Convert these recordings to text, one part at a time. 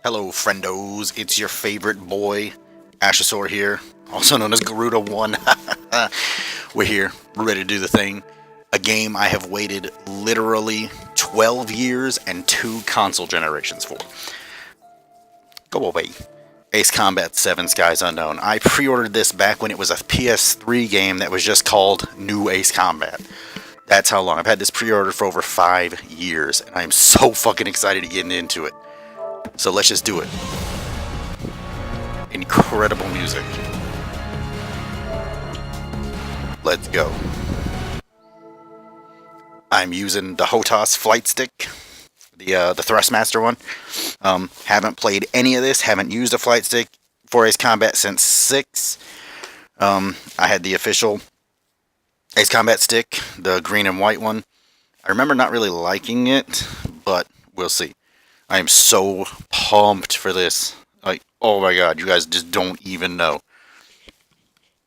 Hello, friendos. It's your favorite boy, Ashasaur here, also known as Garuda1. We're here. We're ready to do the thing. A game I have waited literally 12 years and 2 console generations for. Go away. Ace Combat 7 Skies Unknown. I pre-ordered this back when it was a PS3 game that was just called New Ace Combat. That's how long. I've had this pre-ordered for over 5 years, and I am so fucking excited to get into it. So let's just do it. Incredible music. Let's go. I'm using the HOTAS flight stick, the Thrustmaster one. Haven't played any of this. Haven't used a flight stick for Ace Combat since 6. I had the official Ace Combat stick, the green and white one. I remember not really liking it, but we'll see. I am so pumped for this. Like, oh my god, you guys just don't even know.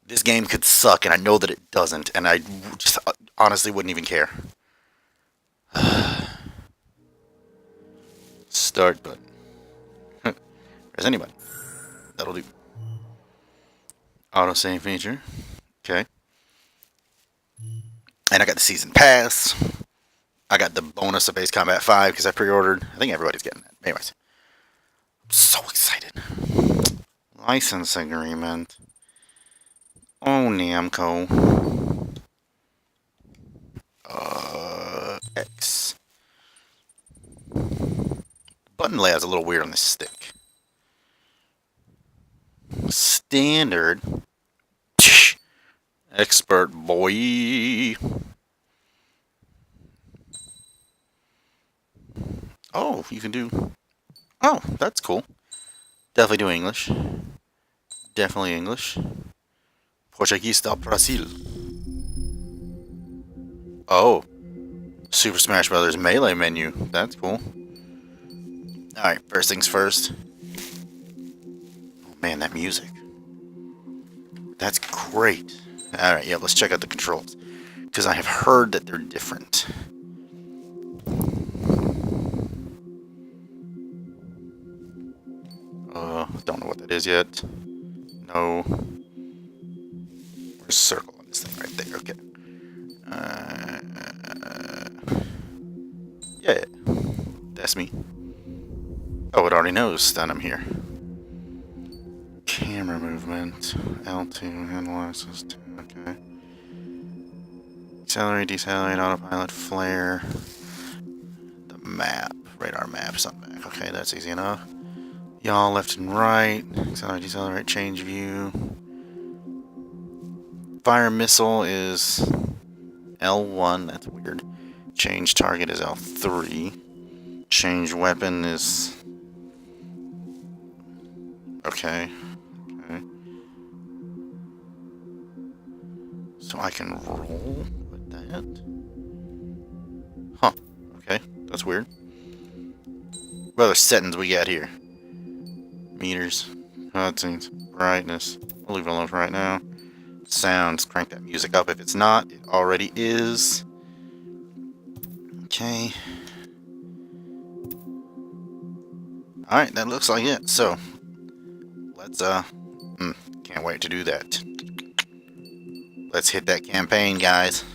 This game could suck, and I know that it doesn't, and I just honestly wouldn't even care. Start button. There's anybody. That'll do. Autosave feature. Okay. And I got the season pass. I got the bonus of Ace Combat 5 because I pre-ordered. I think everybody's getting that. Anyways. I'm so excited. License agreement. Oh, Namco. X. Button layout's a little weird on this stick. Standard. Expert boy. Oh, you can do... Oh, that's cool. Definitely do English. Definitely English. Portuguese do Brasil. Oh. Super Smash Brothers Melee menu. That's cool. Alright, first things first. Oh man, that music. That's great. Alright, yeah, let's check out the controls. Because I have heard that they're different. Don't know what that is yet. No. Where's circle on this thing? Right there, okay. Yeah. That's me. Oh, it already knows that I'm here. Camera movement. L2, analysis 2, okay. Accelerate, decelerate, autopilot, flare. The map. Radar map's on back. Okay, that's easy enough. Y'all left and right. Accelerate, decelerate, change view. Fire missile is L1. That's weird. Change target is L3. Change weapon is... Okay. Okay. So I can roll with that? Huh. Okay. That's weird. What other settings we got here? Meters. Cutscenes. Brightness. We'll leave it alone for right now. Sounds. Crank that music up if it's not. It already is. Okay. Alright, that looks like it. So, let's, can't wait to do that. Let's hit that campaign, guys.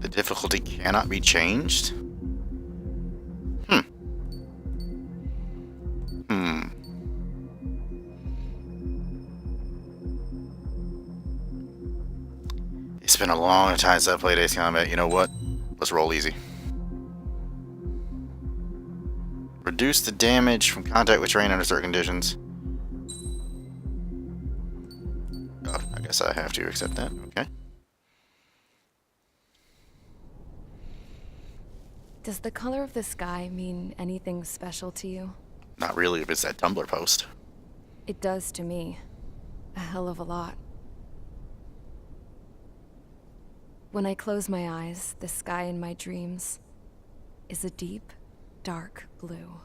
The difficulty cannot be changed? It's been a long time since I played Ace Combat. You know what? Let's roll easy. Reduce the damage from contact with terrain under certain conditions. Oh, I guess I have to accept that. Okay. Does the color of the sky mean anything special to you? Not really if it's that Tumblr post. It does to me. A hell of a lot. When I close my eyes, the sky in my dreams is a deep, dark blue.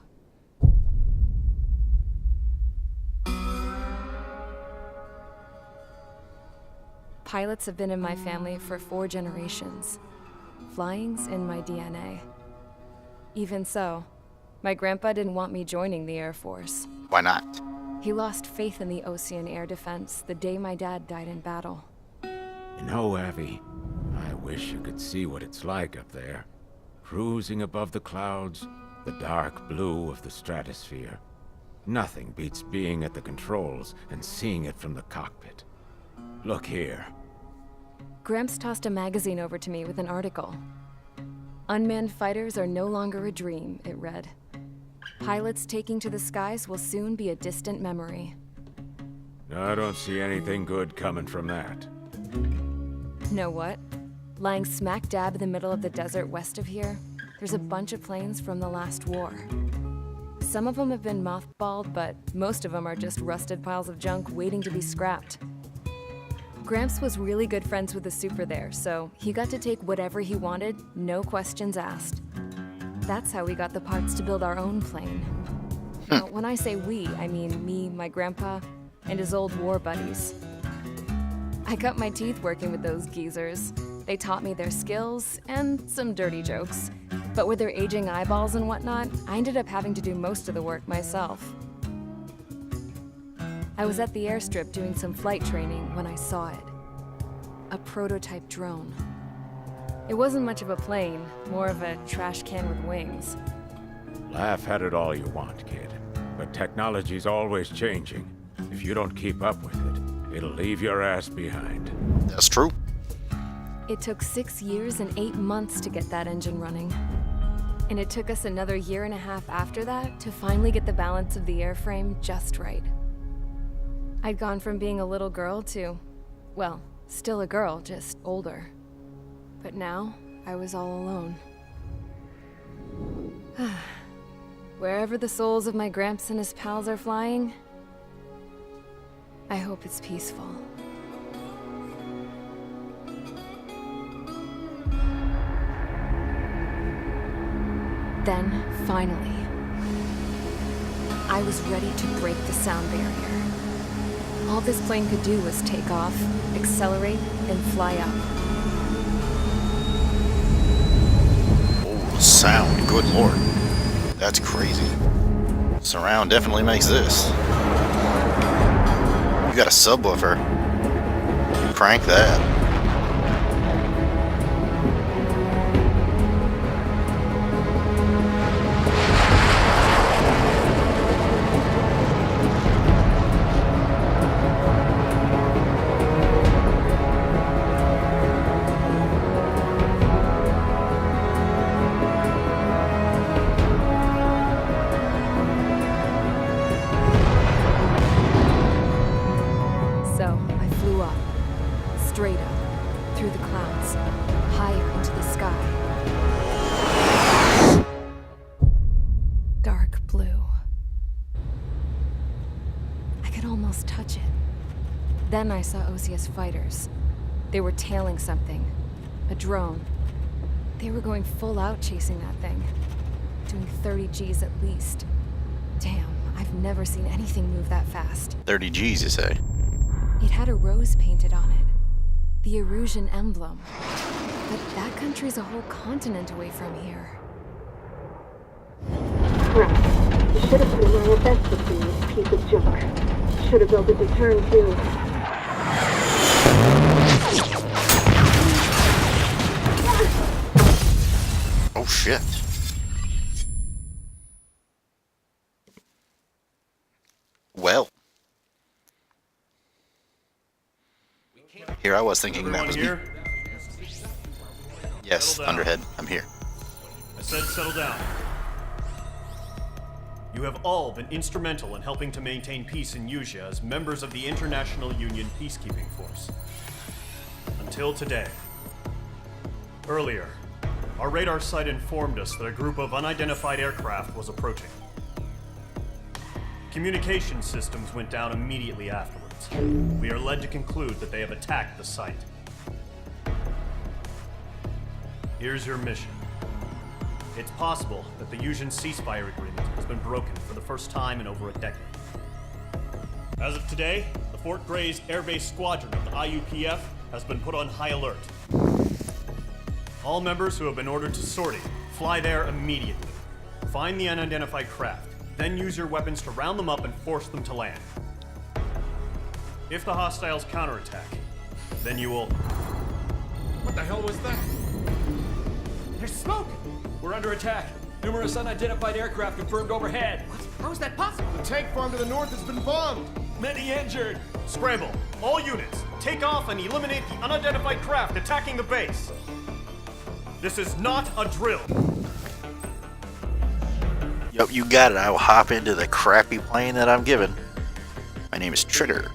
Pilots have been in my family for 4 generations. Flying's in my DNA. Even so, my grandpa didn't want me joining the Air Force. Why not? He lost faith in the Ocean Air Defense the day my dad died in battle. You know, Abby, I wish you could see what it's like up there. Cruising above the clouds, the dark blue of the stratosphere. Nothing beats being at the controls and seeing it from the cockpit. Look here. Gramps tossed a magazine over to me with an article. Unmanned fighters are no longer a dream, it read. Pilots taking to the skies will soon be a distant memory. I don't see anything good coming from that. Know what? Lying smack dab in the middle of the desert west of here, there's a bunch of planes from the last war. Some of them have been mothballed, but most of them are just rusted piles of junk waiting to be scrapped. Gramps was really good friends with the super there, so he got to take whatever he wanted, no questions asked. That's how we got the parts to build our own plane. Now, when I say we, I mean me, my grandpa, and his old war buddies. I cut my teeth working with those geezers. They taught me their skills and some dirty jokes. But with their aging eyeballs and whatnot, I ended up having to do most of the work myself. I was at the airstrip doing some flight training when I saw it. A prototype drone. It wasn't much of a plane, more of a trash can with wings. Laugh at it all you want, kid. But technology's always changing. If you don't keep up with it, it'll leave your ass behind. That's true. It took 6 years and 8 months to get that engine running. And it took us another 1.5 years after that to finally get the balance of the airframe just right. I'd gone from being a little girl to, well, still a girl, just older. But now, I was all alone. Wherever the souls of my Gramps and his pals are flying, I hope it's peaceful. Then, finally, I was ready to break the sound barrier. All this plane could do was take off, accelerate, and fly up. Oh, the sound, good lord. That's crazy. Surround definitely makes this. You got a subwoofer. Crank that. Straight up, through the clouds, higher into the sky. Dark blue. I could almost touch it. Then I saw Osius fighters. They were tailing something. A drone. They were going full out chasing that thing. Doing 30 Gs at least. Damn, I've never seen anything move that fast. 30 Gs, you say? It had a rose painted on it. The Erusian emblem. But that country's a whole continent away from here. Crap. You should have been my best with this piece of junk. Should have built a deterrent too. Oh shit. Well. Here I was thinking that was me. Yes, Underhead, I'm here. I said settle down. You have all been instrumental in helping to maintain peace in Usea as members of the International Union Peacekeeping Force. Until today. Earlier, our radar site informed us that a group of unidentified aircraft was approaching. Communication systems went down immediately afterwards. We are led to conclude that they have attacked the site. Here's your mission. It's possible that the Usian ceasefire agreement has been broken for the first time in over a decade. As of today, the Fort Gray's Air Base Squadron of the IUPF has been put on high alert. All members who have been ordered to sortie, fly there immediately. Find the unidentified craft, then use your weapons to round them up and force them to land. If the hostiles counterattack, then you will... What the hell was that? There's smoke! We're under attack. Numerous unidentified aircraft confirmed overhead. What? How is that possible? The tank farm to the north has been bombed. Many injured. Scramble! All units, take off and eliminate the unidentified craft attacking the base. This is not a drill. Yup, you got it. I will hop into the crappy plane that I'm given. My name is Trigger.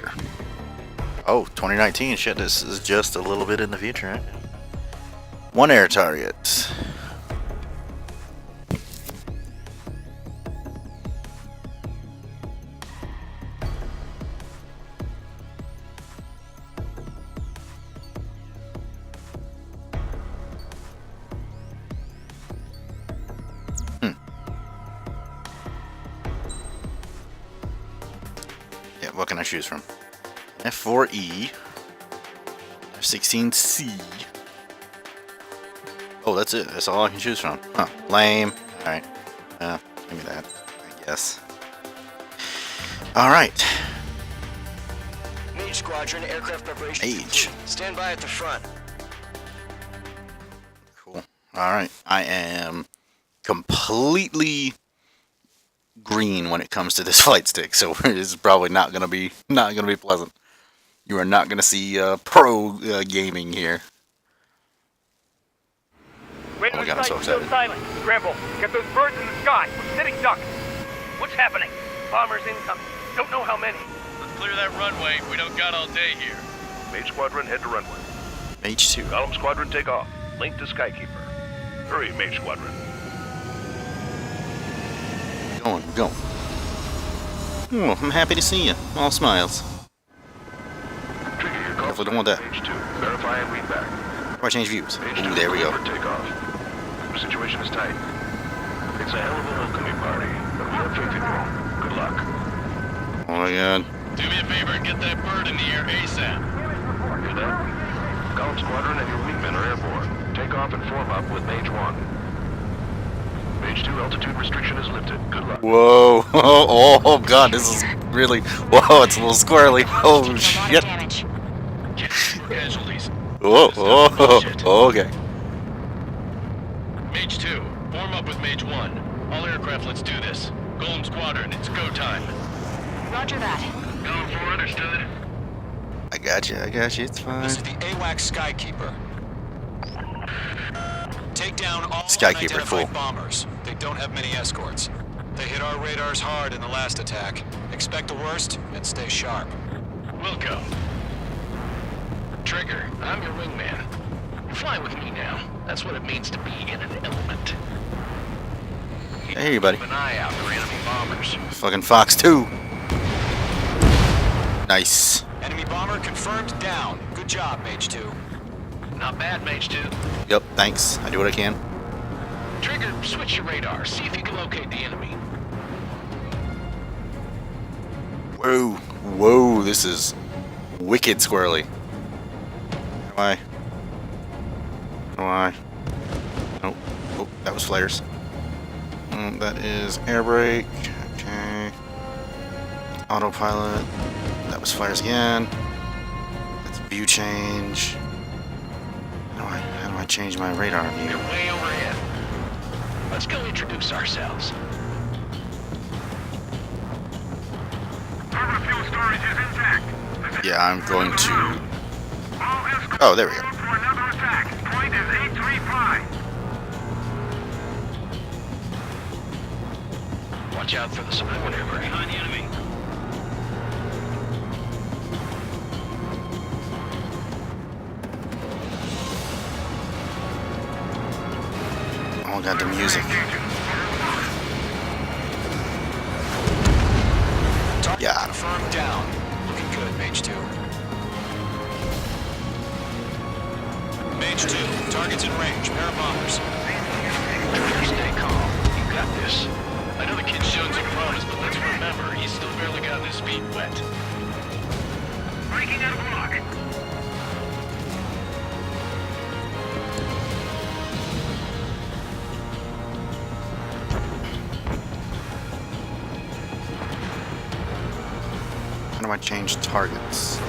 Oh, 2019. Shit, this is just a little bit in the future, right? One air target. Yeah, what can I choose from? F4E, F16C. Oh, that's it. That's all I can choose from. Huh. Lame. Alright. Give me that, I guess. Alright. Mage Squadron, aircraft preparation Mage. complete. Stand by at the front. Cool. Alright. I am completely green when it comes to this flight stick, so it's probably not gonna be pleasant. You are not gonna see pro gaming here. Oh my god, I'm so excited. Silent. Scramble. Get those birds in the sky. We're sitting duck. What's happening? Bombers incoming. Don't know how many. Let's clear that runway. We don't got all day here. Mage Squadron, head to runway. Mage 2. Column Squadron, take off. Link to Skykeeper. Hurry, Mage Squadron. Going. Oh, I'm happy to see you. All smiles. Trigger your call. Definitely don't want that. Mage 2. Verify and read back. How do I change views? Mage Ooh, 2, there we go. for takeoff. The situation is tight. It's a hell of a welcoming party, but we have faith in you. Good luck. Oh my god. Do me a favor and get that bird in the air ASAP. Hear that? Column Squadron and your wingmen are airborne. Take off and form up with Mage 1. Mage 2, altitude restriction is lifted. Good luck. Whoa. Oh god, this is really... Whoa, it's a little squirrely. Oh shit. Casualties. Oh, okay. Mage 2, form up with Mage 1. All aircraft, let's do this. Golem Squadron, it's go time. Roger that. Going for understood. I got you, it's fine. This is the AWACS Skykeeper. Take down all Skykeeper, unidentified full. bombers. They don't have many escorts. They hit our radars hard in the last attack. Expect the worst and stay sharp. We'll go. Trigger, I'm your wingman. Fly with me now. That's what it means to be in an element. Hey, buddy. Keep an eye out for enemy bombers. Fucking Fox 2. Nice. Enemy bomber confirmed down. Good job, Mage 2. Not bad, Mage 2. Yep, thanks. I do what I can. Trigger, switch your radar. See if you can locate the enemy. Whoa, this is wicked squirrely. How do I? Nope. Oh, that was flares. That is air brake. Okay. Autopilot. That was flares again. That's view change. How do I change my radar view? You're way overhead. Let's go introduce ourselves. Fuel storage is intact. Yeah, I'm going to... Oh, there we go. For another attack. Point is 835. Watch out for the support aircraft. Behind the enemy. Oh, got the music. Got him. Confirmed down. Looking good, Mage 2. Mage 2, targets in range. Pair of bombers. Stay calm. You got this. I know the kid's shown some promise, but let's remember, he's still barely gotten his feet wet. Breaking out of lock. I change targets?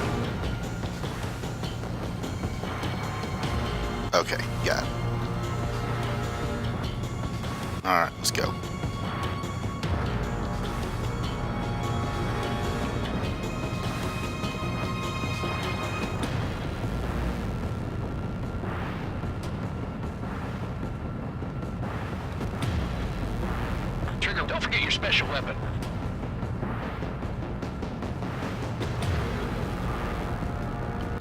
Okay, got it. Alright, let's go. Trigger, don't forget your special weapon.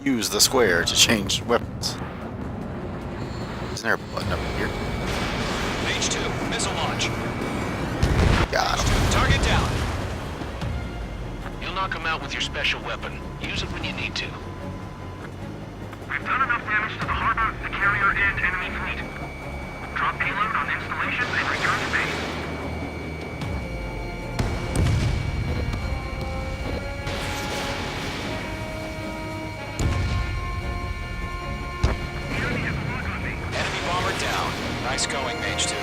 Use the square to change weapons. Isn't there a button up here? Mage 2, missile launch. Got him. Target down. You'll knock him out with your special weapon. Use it when you need to. We've done enough damage to the harbor, the carrier, and enemy fleet. Drop payload on installations and return to base. Enemy bomber down. Nice going, Mage 2.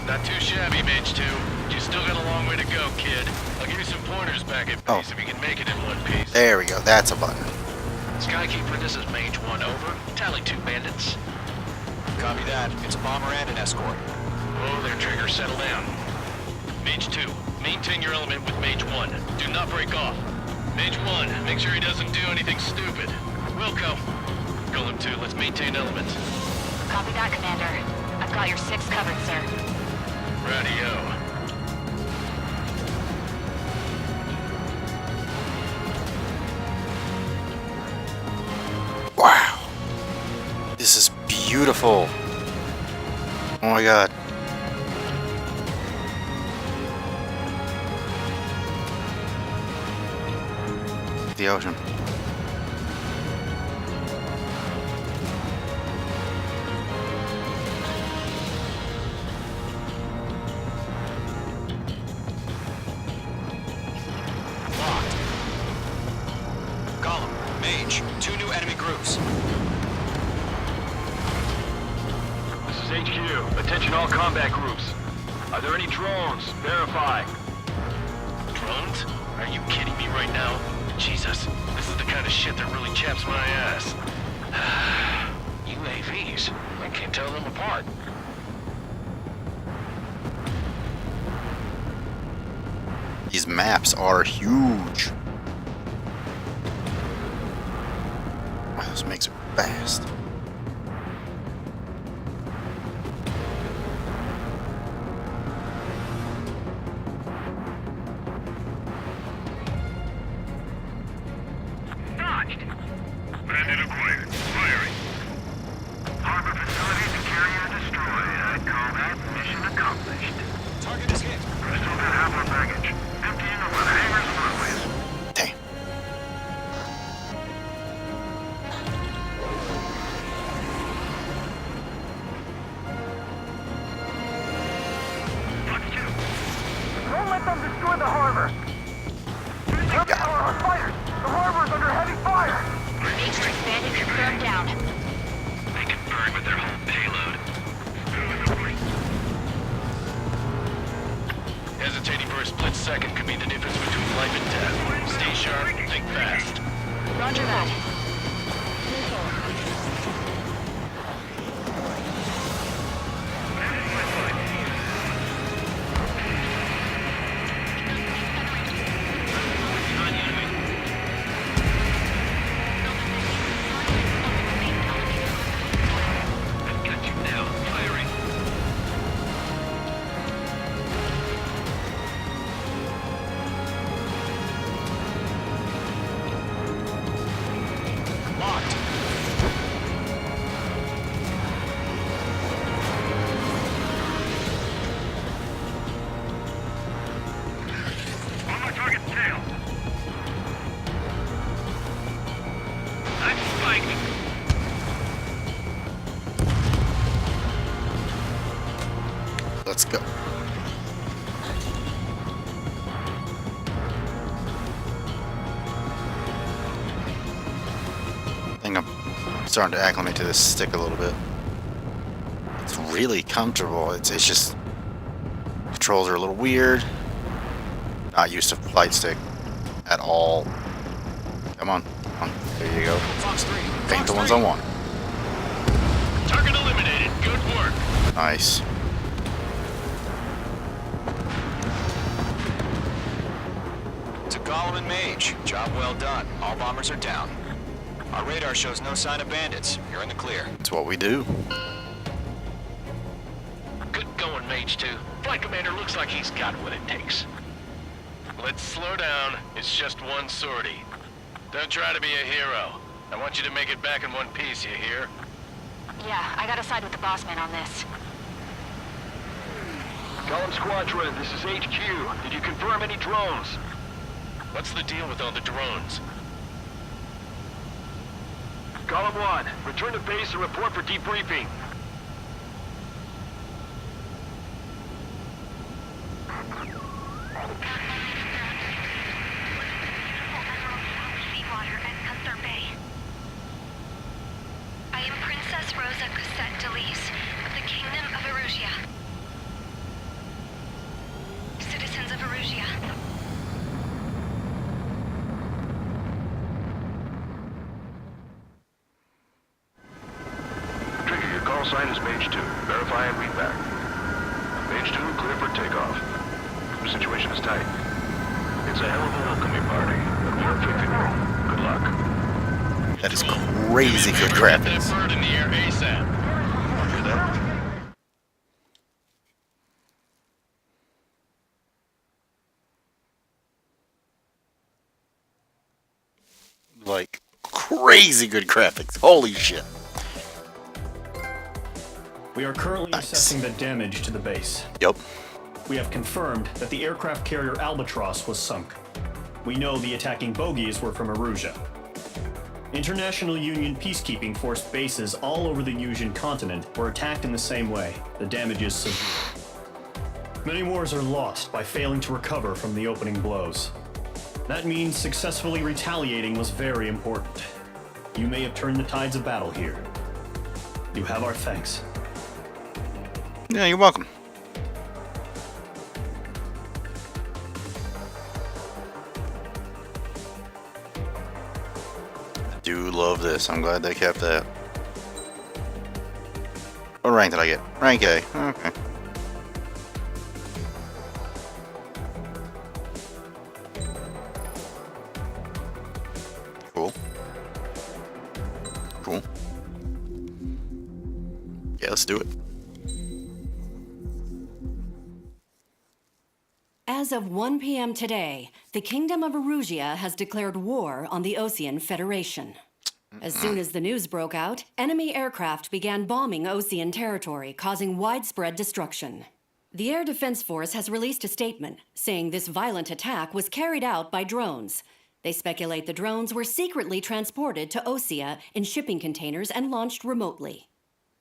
Not too shabby, Mage 2. You still got a long way to go, kid. I'll give you some pointers back at base if you can make it in one piece. There we go. That's a button. Skykeeper, this is Mage 1, over. Tally 2 bandits. Copy that. It's a bomber and an escort. Whoa there, Trigger. Settle down. Mage 2, maintain your element with Mage 1. Do not break off. Mage 1, make sure he doesn't do anything stupid. Wilco. Golem 2, let's maintain element. Copy that, Commander. I've got your 6 covered, sir. Radio. Wow. This is beautiful. Oh my god. The ocean. Locked. Column, Mage, 2 new enemy groups. This is HQ. Attention all combat groups. Are there any drones? Verify. Drones? Are you kidding me right now? Jesus, this is the kind of shit that really chaps my ass. UAVs. I can't tell them apart. These maps are huge. Wow, this makes it fast. Dodged. Bandit acquired. Firing. Harbor facilities and carrier destroyed. I'd call that mission accomplished. Target is hit. Crystal did have our baggage. Emptying over the hangars and runways. Damn. Don't let them destroy the harbor. Look at our fighters. The harbor's under heavy fire. Mage 6 bandit confirmed down. They can burn with their whole payload. Hesitating for a split second could be the difference between life and death. Stay sharp, think fast. Roger that. I've got you now. Firing. Locked. On my target tail. I'm spiked. Let's go. I think I'm starting to acclimate to this stick a little bit. It's really comfortable. It's just controls are a little weird. Not used to flight stick at all. Come on. Come on. There you go. Fox 3. Paint the ones I want. Target eliminated. Good work. Nice. To Gollum and Mage, job well done. All bombers are down. Our radar shows no sign of bandits. You're in the clear. That's what we do. Good going, Mage 2. Flight Commander looks like he's got what it takes. Let's slow down. It's just one sortie. Don't try to be a hero. I want you to make it back in one piece, you hear? Yeah, I gotta side with the boss man on this. Gollum Squadron, this is HQ. Did you confirm any drones? What's the deal with all the drones? Gollum 1, return to base and report for debriefing. I am Princess Rosa Cosette Delise of the Kingdom of Erusia. Citizens of Erusia. Trigger, your call sign is Mage 2. Verify and read back. Mage 2, clear for takeoff. The situation is tight. It's a hell of a welcoming party, but we're fixing it. Good luck. That is crazy good graphics. That bird in the air ASAP. Hear that? Like, crazy good graphics. Holy shit. We are currently assessing the damage to the base. Yep. We have confirmed that the aircraft carrier Albatross was sunk. We know the attacking bogies were from Erusia. International Union peacekeeping force bases all over the Yusian continent were attacked in the same way. The damage is severe. Many wars are lost by failing to recover from the opening blows. That means successfully retaliating was very important. You may have turned the tides of battle here. You have our thanks. Yeah, you're welcome. I do love this. I'm glad they kept that. What rank did I get? Rank A. Okay. Cool. Cool. Yeah, let's do it. As of 1 p.m. today, the Kingdom of Erusia has declared war on the Osean Federation. As soon as the news broke out, enemy aircraft began bombing Osean territory, causing widespread destruction. The Air Defense Force has released a statement saying this violent attack was carried out by drones. They speculate the drones were secretly transported to Osea in shipping containers and launched remotely.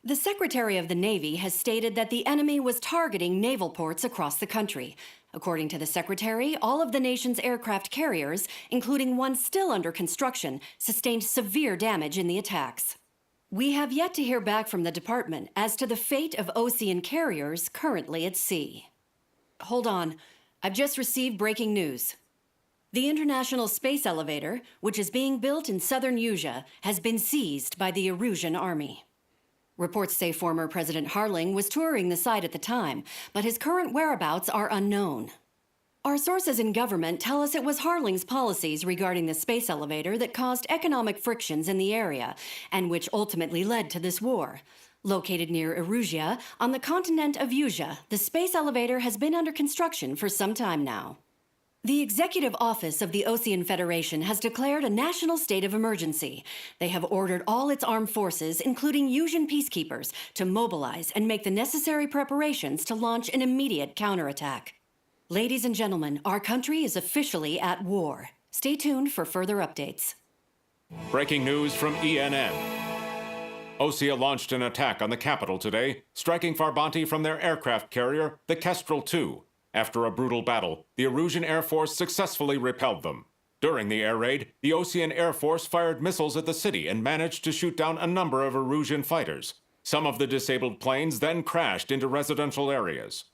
The Secretary of the Navy has stated that the enemy was targeting naval ports across the country. According to the Secretary, all of the nation's aircraft carriers, including one still under construction, sustained severe damage in the attacks. We have yet to hear back from the department as to the fate of Osean carriers currently at sea. Hold on, I've just received breaking news. The International Space Elevator, which is being built in southern Yusia, has been seized by the Erusian army. Reports say former President Harling was touring the site at the time, but his current whereabouts are unknown. Our sources in government tell us it was Harling's policies regarding the space elevator that caused economic frictions in the area, and which ultimately led to this war. Located near Erusia, on the continent of Yusia, the space elevator has been under construction for some time now. The Executive Office of the Osean Federation has declared a national state of emergency. They have ordered all its armed forces, including Yusian peacekeepers, to mobilize and make the necessary preparations to launch an immediate counterattack. Ladies and gentlemen, our country is officially at war. Stay tuned for further updates. Breaking news from ENN. Osea launched an attack on the capital today, striking Farbanti from their aircraft carrier, the Kestrel II. After a brutal battle, the Erusian Air Force successfully repelled them. During the air raid, the Osean Air Force fired missiles at the city and managed to shoot down a number of Erusian fighters. Some of the disabled planes then crashed into residential areas.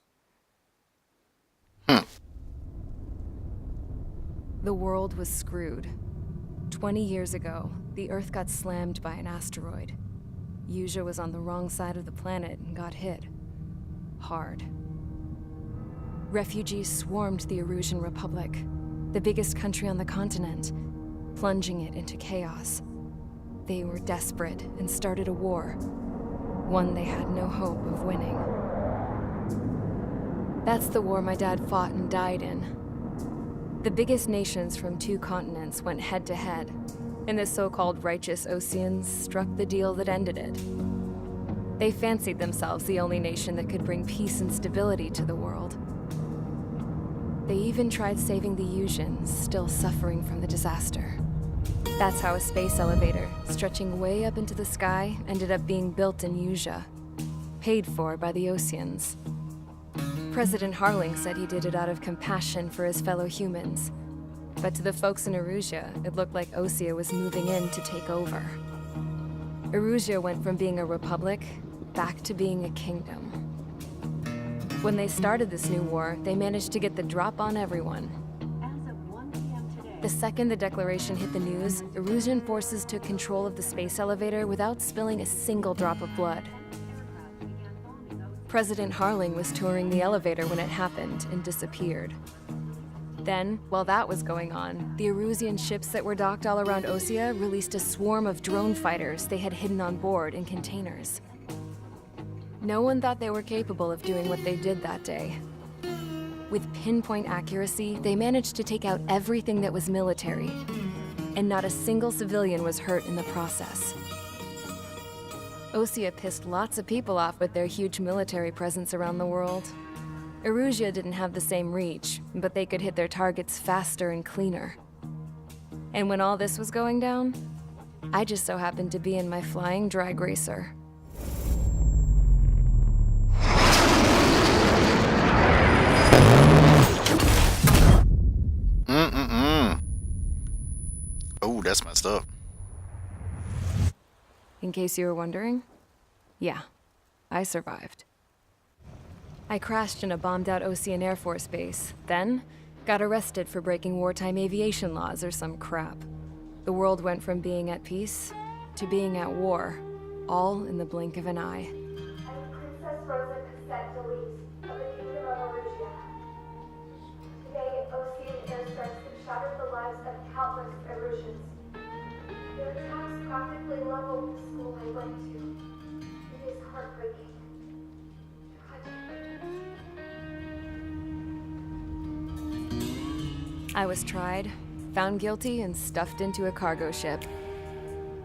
The world was screwed. 20 years ago, the Earth got slammed by an asteroid. Usha was on the wrong side of the planet and got hit. Hard. Refugees swarmed the Erusian Republic, the biggest country on the continent, plunging it into chaos. They were desperate and started a war, one they had no hope of winning. That's the war my dad fought and died in. The biggest nations from 2 continents went head-to-head, and the so-called righteous Oseans struck the deal that ended it. They fancied themselves the only nation that could bring peace and stability to the world. They even tried saving the Usians, still suffering from the disaster. That's how a space elevator, stretching way up into the sky, ended up being built in Usha, paid for by the Oseans. President Harling said he did it out of compassion for his fellow humans. But to the folks in Erusia, it looked like Osea was moving in to take over. Erusia went from being a republic back to being a kingdom. When they started this new war, they managed to get the drop on everyone. The second the declaration hit the news, Erusian forces took control of the space elevator without spilling a single drop of blood. President Harling was touring the elevator when it happened and disappeared. Then, while that was going on, the Erusian ships that were docked all around Osea released a swarm of drone fighters they had hidden on board in containers. No one thought they were capable of doing what they did that day. With pinpoint accuracy, they managed to take out everything that was military, and not a single civilian was hurt in the process. Osea pissed lots of people off with their huge military presence around the world. Erusia didn't have the same reach, but they could hit their targets faster and cleaner. And when all this was going down, I just so happened to be in my flying drag racer. Oh, that's messed up. In case you were wondering, yeah, I survived. I crashed in a bombed-out Osean Air Force base, then got arrested for breaking wartime aviation laws or some crap. The world went from being at peace to being at war, all in the blink of an eye. I'm Princess Rosa Cassette-Delise of the Kingdom of Erusia. Today, Osean airstrikes have shattered the lives of countless Erusians. Their attacks practically leveled the school I went to. It is heartbreaking. I was tried, found guilty, and stuffed into a cargo ship.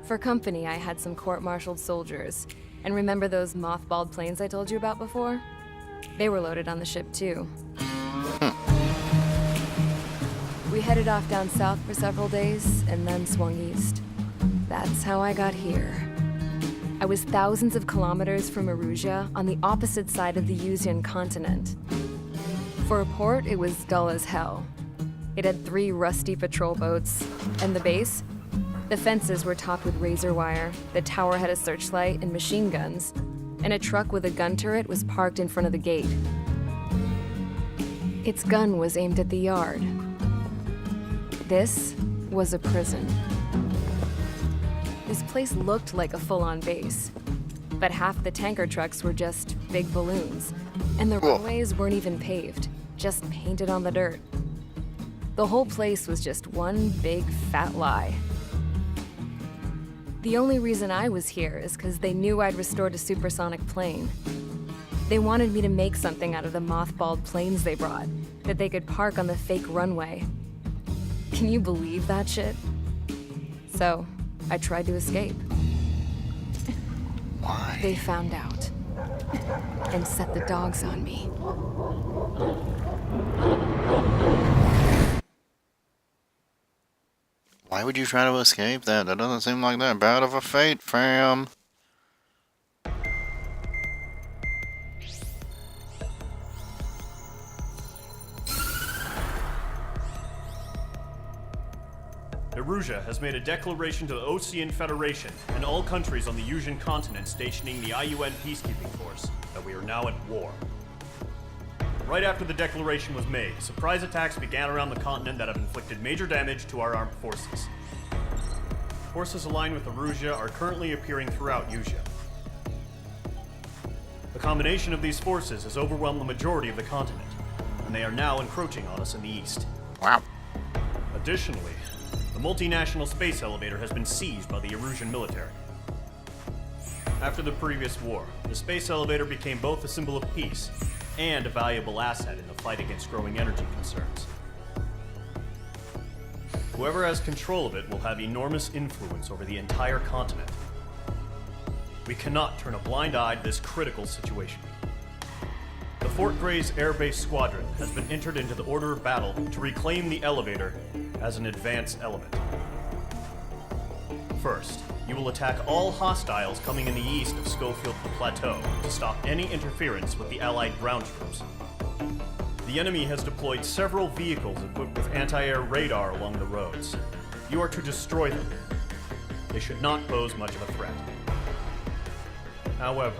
For company, I had some court-martialed soldiers. And remember those mothballed planes I told you about before? They were loaded on the ship, too. We headed off down south for several days, and then swung east. That's how I got here. I was thousands of kilometers from Erusia, on the opposite side of the Usian continent. For a port, it was dull as hell. It had 3 rusty patrol boats, and the base? The fences were topped with razor wire, the tower had a searchlight and machine guns, and a truck with a gun turret was parked in front of the gate. Its gun was aimed at the yard. This was a prison. This place looked like a full-on base, but half the tanker trucks were just big balloons, and the runways weren't even paved, just painted on the dirt. The whole place was just one big fat lie. The only reason I was here is because they knew I'd restored a supersonic plane. They wanted me to make something out of the mothballed planes they brought, that they could park on the fake runway. Can you believe that shit? So, I tried to escape. Why? They found out, and set the dogs on me. Why would you try to escape that? That doesn't seem like that bad of a fate, fam. Erusia has made a declaration to the Osean Federation and all countries on the Usian continent stationing the IUN peacekeeping force that we are now at war. right after the declaration was made, surprise attacks began around the continent that have inflicted major damage to our armed forces. Forces aligned with Erusia are currently appearing throughout Usea. The combination of these forces has overwhelmed the majority of the continent, and they are now encroaching on us in the east. Wow. Additionally, the multinational space elevator has been seized by the Erusian military. After the previous war, the space elevator became both a symbol of peace and a valuable asset in the fight against growing energy concerns. Whoever has control of it will have enormous influence over the entire continent. We cannot turn a blind eye to this critical situation. The Fort Gray's Air Base Squadron has been entered into the order of battle to reclaim the elevator as an advance element. First, you will attack all hostiles coming in the east of Schofield Plateau to stop any interference with the Allied ground troops. The enemy has deployed several vehicles equipped with anti-air radar along the roads. You are to destroy them. They should not pose much of a threat. However,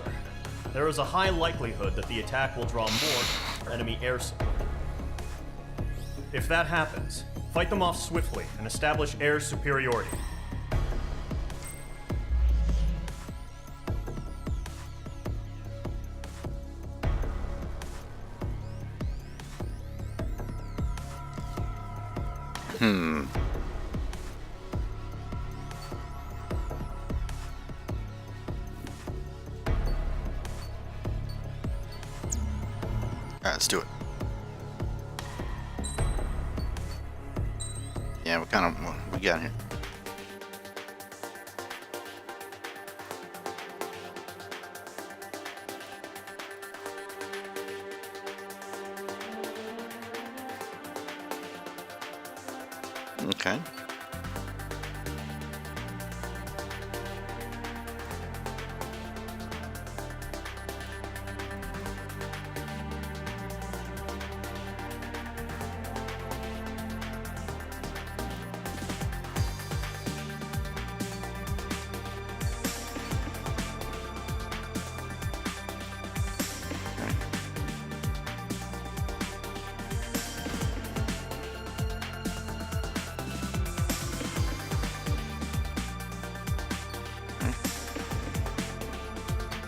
there is a high likelihood that the attack will draw more enemy air support. If that happens, fight them off swiftly and establish air superiority. Alright, let's do it. Yeah, what we got here? Okay.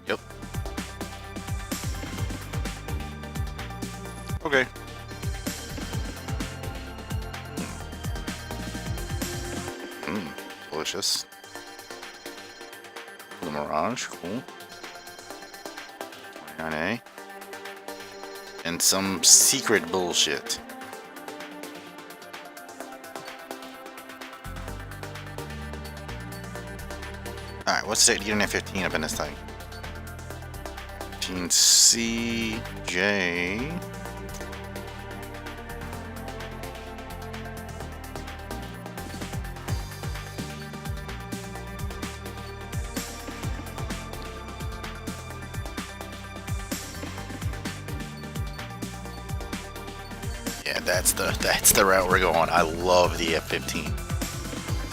Yep. Okay. Delicious. The Mirage, cool. 29A. And some secret bullshit. Alright, what's it to get an F-15 up in this thing? 15C, J. Yeah, that's the route we're going. I love the F-15.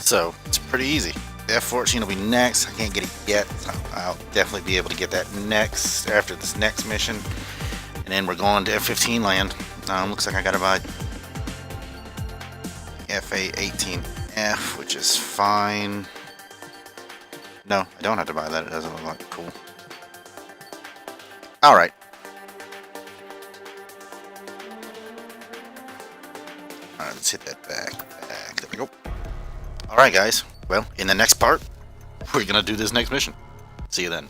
So it's pretty easy. The F-14 will be next. I can't get it yet. So I'll definitely be able to get that next after this next mission. And then we're going to F-15 land. Looks like I gotta buy FA-18F, which is fine. No, I don't have to buy that. It doesn't look like it. Cool. Alright. Alright, let's hit that back. There we go. Alright, guys. Well, in the next part, we're gonna do this next mission. See you then.